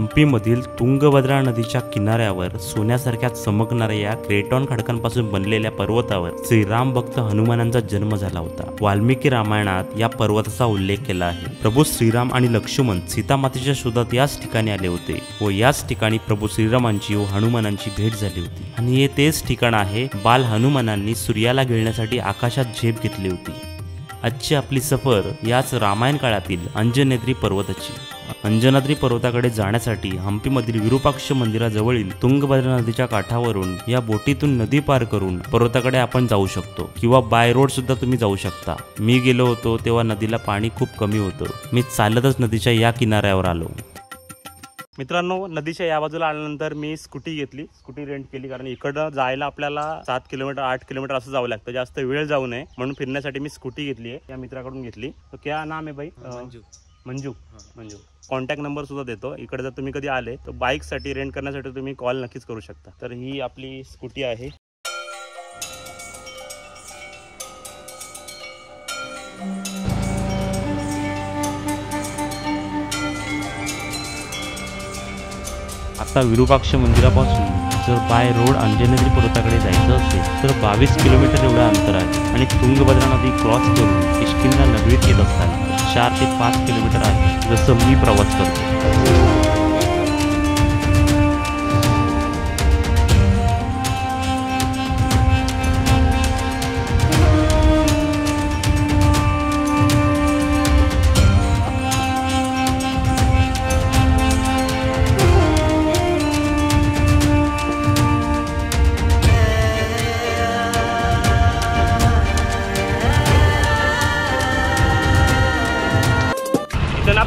हम्पीमधील तुंगभद्रा नदीच्या किनाऱ्यावर सोन्यासारख्या चमकणाऱ्या या क्रेटॉन खडकांपासून बनलेल्या पर्वतावर श्रीराम भक्त हनुमानांचा जन्म झाला होता। वाल्मिकी रामायणात या पर्वताचा उल्लेख केला आहे। प्रभू श्रीराम आणि लक्ष्मण सीतामातेच्या शोधात याच ठिकाणी आले होते व याच ठिकाणी प्रभू श्रीरामांची व हनुमानांची भेट झाली होती आणि हे तेच ठिकाण आहे बाल हनुमानांनी सूर्याला गिळण्यासाठी आकाशात झेप घेतली होती। आजची आपली सफर याच रामायण काळातील अंजनेत्री पर्वताची। अंजनाद्री पर्वताकडे जाण्यासाठी हम्पीमधील विरूपाक्ष मंदिराजवळील तुंगभद्रा नदीच्या काठावरून या बोटीतून नदी पार करून पर्वताकडे आपण जाऊ शकतो किंवा बाय रोड सुद्धा तुम्ही जाऊ शकता। मी गेलो होतो तेव्हा नदीला पाणी खूप कमी होतं। मी चालतच नदीच्या या किनाऱ्यावर आलो। मित्रांनो, नदीच्या या बाजूला आल्यानंतर मी स्कूटी घेतली, स्कूटी रेंट केली, कारण इकडं जायला आपल्याला 7 किलोमीटर 8 किलोमीटर असं जावं लागतं, जास्त वेळ जाऊ नये म्हणून फिरण्यासाठी मी स्कूटी घेतली आहे। या मित्राकडून घेतली। तो क्या नाम आहे भाई? मंजू। मंजू कॉन्टॅक्ट नंबर सुद्धा देतो। इकडे जर तुम्ही कधी आले तर बाईकसाठी रेंट करण्यासाठी तुम्ही कॉल नक्कीच करू शकता। तर ही आपली स्कूटी आहे। आता विरूपाक्ष मंदिरापासून जर बाय रोड अंजनेत्री पर्वताकडे जायचं असेल तर 22 किलोमीटर एवढं अंतर आहे आणि तुंगभद्रा नदी क्रॉस करून किष्किंधा नगरीत येत असताना 4 ते 5 किलोमीटर आहे जसं मी प्रवास करतो।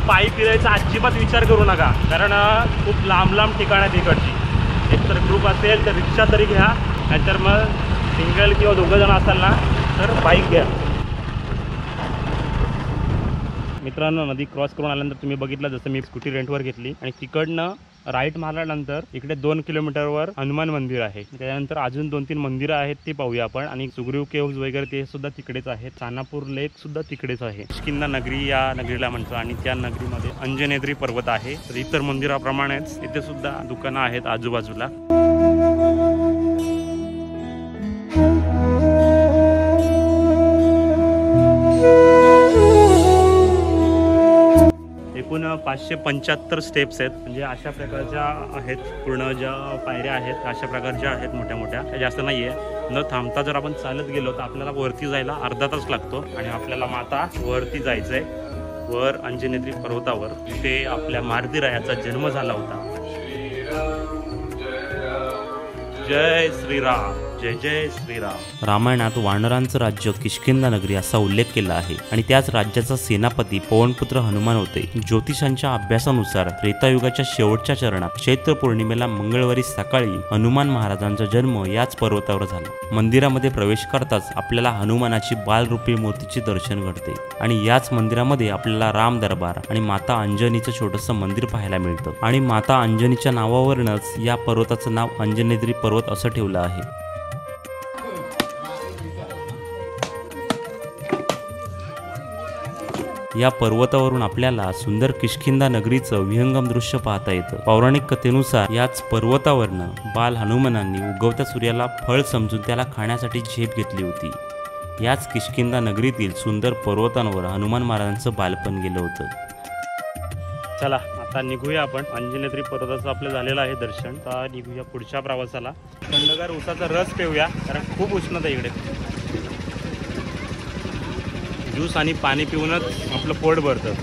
पायी फिरायचा अजिबात विचार करू नका, कारण खूप लांब लांब ठिकाण आहेत इकडची। एक तर ग्रुप असेल तर रिक्षा तरी घ्या, नाहीतर मग सिंगल किंवा 2 जण असाल ना तर बाईक घ्या। मित्रांनो, नदी क्रॉस करून आल्यानंतर तुम्ही बघितलं जसं मी स्कूटी रेंटवर घेतली आणि तिकडनं राईट मारल्यानंतर इकडे 2 किलोमीटरवर हनुमान मंदिर आहे। त्यानंतर अजून 2-3 मंदिरं आहेत ती पाहूया आपण, आणि सुग्रीव केव्ज वगैरे ते सुद्धा तिकडेच आहेत। चानापूर लेक सुद्धा तिकडेच आहे। किष्किंधा नगरी या नगरीला म्हणतो आणि त्या नगरीमध्ये अंजनेत्री पर्वत आहे। तर इतर मंदिराप्रमाणेच इथे सुद्धा दुकानं आहेत आजूबाजूला। एकूण 575 स्टेप्स आहेत, म्हणजे अशा प्रकारच्या आहेत। पूर्ण ज्या पायऱ्या आहेत अशा प्रकारच्या आहेत, मोठ्या मोठ्या, जास्त नाहीये। न थांबता जर आपण चालत गेलो तर आपल्याला वरती जायला अर्धा तास लागतो आणि आपल्याला माता वरती जायचंय, वर अंजनेत्री पर्वतावर। तिथे आपल्या मारुतीरायाचा जन्म झाला होता। जय श्रीराम, जय जय श्रीराम। रामायणात वानरांचं राज्य किष्किंधा नगरी असा उल्लेख केला आहे आणि त्याच राज्याचा सेनापती पवनपुत्र हनुमान होते। ज्योतिषांच्या अभ्यासानुसार त्रेतायुगाच्या शेवटच्या चरणात चैत्र पौर्णिमेला मंगळवारी सकाळी हनुमान महाराजांचा जन्म याच पर्वतावर झाला। मंदिरामध्ये प्रवेश करताच आपल्याला हनुमानाची बालरूपी मूर्तीचे दर्शन घडते आणि याच मंदिरामध्ये आपल्याला राम दरबार आणि माता अंजनीचं छोटंसं मंदिर पाहायला मिळतं आणि माता अंजनीच्या नावावरूनच या पर्वताचं नाव अंजनेत्री पर्वत असं ठेवलं आहे। या पर्वतावरून आपल्याला सुंदर किष्किंधा नगरीचं विहंगम दृश्य पाहता येतं। पौराणिक कथेनुसार याच पर्वतावरनं बाल हनुमानांनी उगवत्या सूर्याला फळ समजून त्याला खाण्यासाठी झेप घेतली होती। याच किष्किंधा नगरीतील सुंदर पर्वतांवर हनुमान महाराजांचं बालपण गेलं होतं। चला आता निघूया आपण। अंजनेत्री पर्वताचं आपलं झालेलं आहे दर्शन। आता निघूया पुढच्या प्रवासाला। थंडगार उसाचा रस पिऊया, कारण खूप उष्णता इकडे। ज्यूस आणि पाणी पिऊनच आपलं पोट भरतं।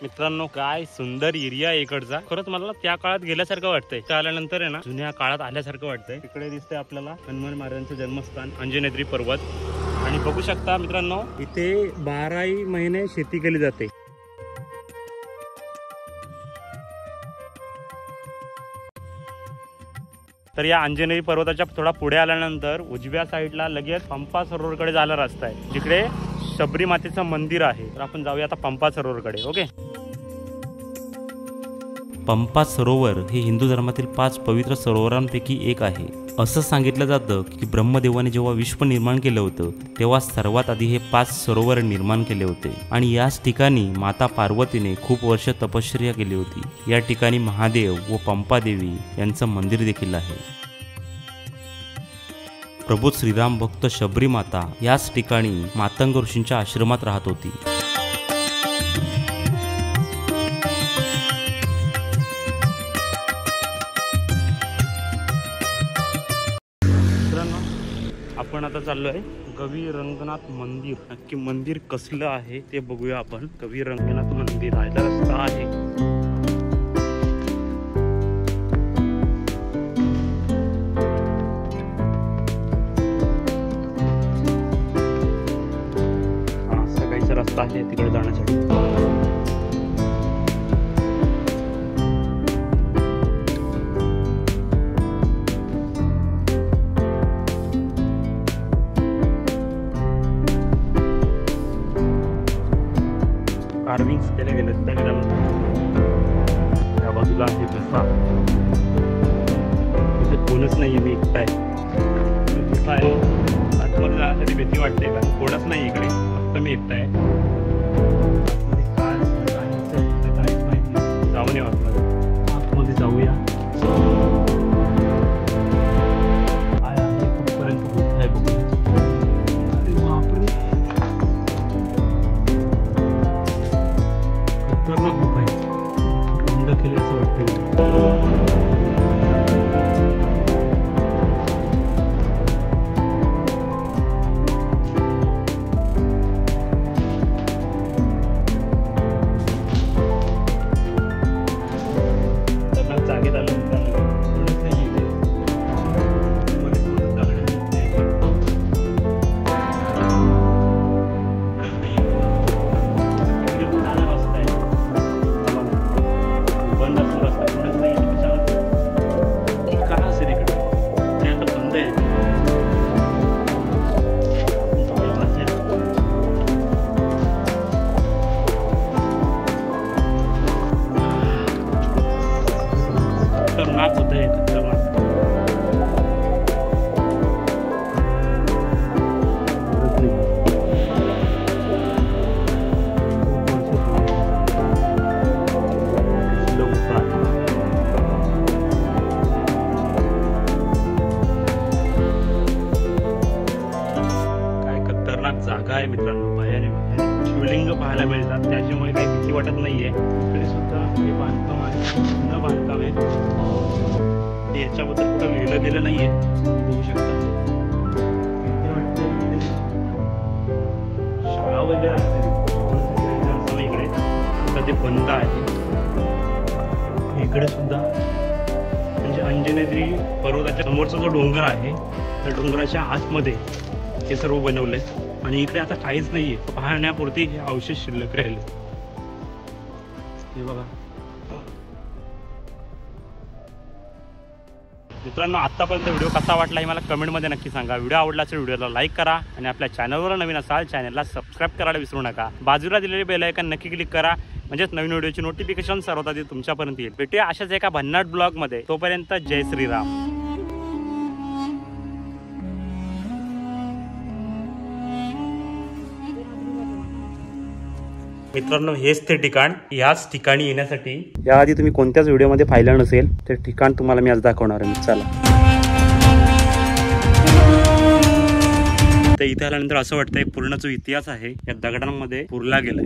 मित्रांनो, काय सुंदर एरिया आहे इकडचा। खरंच मला त्या काळात गेल्यासारखं वाटतंय। त्या आल्यानंतर आहे ना जुन्या काळात आल्यासारखं वाटतंय। इकडे दिसतंय आपल्याला हनुमान महाराजांचं जन्मस्थान अंजनेत्री पर्वत, आणि बघू शकता मित्रांनो इथे 12ही महिने शेती केली जाते। तर या अंजनेरी पर्वताच्या थोडा पुढे आल्यानंतर उजव्या साईडला लगेच पंपा सरोवरकडे जायला रस्ता आहे, जिकडे शबरी मातेचं मंदिर आहे। तर आपण जाऊया आता पंपा सरोवरकडे। ओके। पंपा सरोवर हे हिंदू धर्मातील 5 पवित्र सरोवरांपैकी एक आहे। असं सांगितलं जातं की ब्रह्मदेवाने जेव्हा विश्व निर्माण केलं होतं तेव्हा सर्वात आधी हे 5 सरोवर निर्माण केले होते आणि याच ठिकाणी माता पार्वतीने खूप वर्ष तपश्चर्या केली होती। या ठिकाणी महादेव व पंपादेवी यांचं मंदिर देखील आहे। प्रभू श्रीराम भक्त शबरी माता याच ठिकाणी मातंग ऋषींच्या आश्रमात राहत होती। आपण आता चाललो आहे कवी रंगनाथ मंदिर। नक्की मंदिर कसलं आहे ते बघूया आपण। कवी रंगनाथ मंदिर जायला रस्ता आहे। हा सकाळचा रस्ता आहे तिकडे जाण्यासाठी। कार्विंग्स केले गेले दगडामध्ये। त्या बाजूला आहे गुफा, तिथे कोणच नाहीये, मी एकटा आहे। गुफा आहे, आतमध्ये जाण्यासाठी भीती वाटते का कोणच नाही इकडे, फक्त मी एकटा आहे। काहीच माहिती, जाऊन येऊ आतमध्ये जाऊया। कुठपर्यंत गुफा आहे बघूया। अरे बापरे, खूप आहे, बंद केले असं वाटतं। जागेत आलं खतरनाक होत आहे, खतरनाक। काय खतरनाक जागा आहे मित्रांनो, भयानक। शिवलिंग पाहायला मिळतात, त्याच्यामुळे काही भीती वाटत नाहीये। इकडे सुद्धा हे बांधकाम आहे, जुनं बांधकाम आहे। याच्याबद्दल कुठं लिहिलं गेलं नाहीये, बघू शकता। शाळा वगैरे असते इकडे, आता ते बंद आहे। इकडे सुद्धा म्हणजे अंजनेद्री पर्वताच्या समोरचा जो डोंगर आहे त्या डोंगराच्या आतमध्ये हे सर्व बनवलंय आणि इकडे आता काहीच नाहीये, पाहण्यापुरती हे अवशेष शिल्लक राहिले। हे बघा मित्रांनो, आतापर्यंत व्हिडिओ कसा वाटला हे मला कमेंटमध्ये नक्की सांगा। व्हिडिओ आवडला असेल व्हिडिओला लाईक करा आणि आपल्या चॅनलवर नवीन असाल चॅनलला सबस्क्राईब करायला विसरू नका। बाजूला दिलेले बेल आयकॉन नक्की क्लिक करा, म्हणजेच नवीन व्हिडिओची नोटिफिकेशन सर्वात आधी तुमच्यापर्यंत येईल। भेटूया अशाच एका भन्नाट ब्लॉगमध्ये, तोपर्यंत जय श्रीराम। मित्रांनो, हेच ते ठिकाण। याच ठिकाणी येण्यासाठी याआधी तुम्ही कोणत्याच व्हिडिओमध्ये पाहिलं नसेल ते ठिकाण तुम्हाला मी आज दाखवणार आहे। चला, तर इथे आल्यानंतर असं वाटतंय पूर्ण जो इतिहास आहे या दगडांमध्ये पुरला गेलाय।